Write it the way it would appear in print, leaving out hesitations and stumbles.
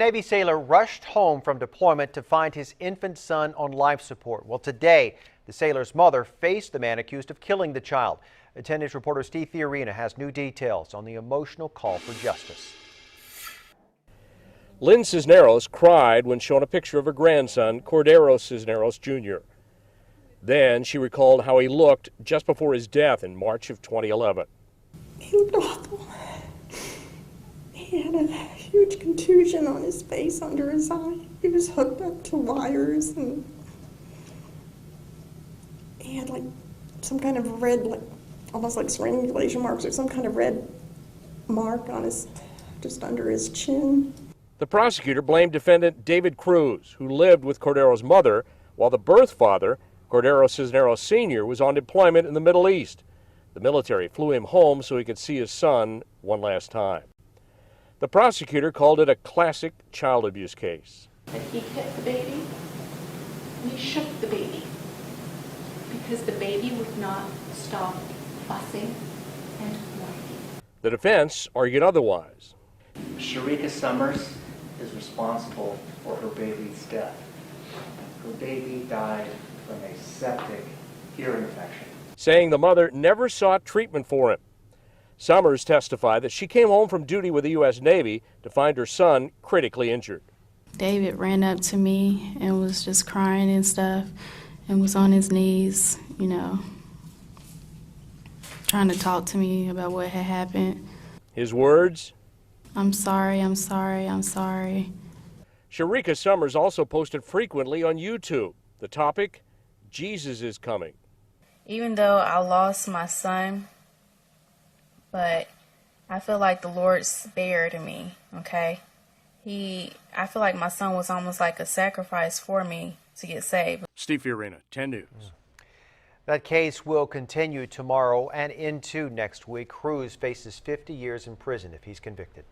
Navy sailor rushed home from deployment to find his infant son on life support. Well, today, the sailor's mother faced the man accused of killing the child. 10 News reporter Steve Fiorina has new details on the emotional call for justice. Lynn Cisneros cried when shown a picture of her grandson, Cordero Cisneros Jr. Then she recalled how he looked just before his death in March of 2011. He looked awful. He had a huge contusion on his face under his eye. He was hooked up to wires, and he had like some kind of red, like almost like strangulation marks or some kind of red mark on his, just under his chin. The prosecutor blamed defendant David Cruz, who lived with Cordero's mother, while the birth father, Cordero Cisneros Sr., was on deployment in the Middle East. The military flew him home so he could see his son one last time. The prosecutor called it a classic child abuse case. That he hit the baby, we shook the baby, because the baby would not stop fussing and whining. The defense argued otherwise. Sharika Summers is responsible for her baby's death. Her baby died from a septic ear infection, saying the mother never sought treatment for him. Summers testified that she came home from duty with the U.S. Navy to find her son critically injured. David ran up to me and was just crying and stuff and was on his knees, you know, trying to talk to me about what had happened. His words? I'm sorry, I'm sorry, I'm sorry. Sharika Summers also posted frequently on YouTube. The topic, Jesus is coming. Even though I lost my son, but I feel like the Lord spared me, okay? I feel like my son was almost like a sacrifice for me to get saved. Steve Fiorina, 10 News. That case will continue tomorrow and into next week. Cruz faces 50 years in prison if he's convicted.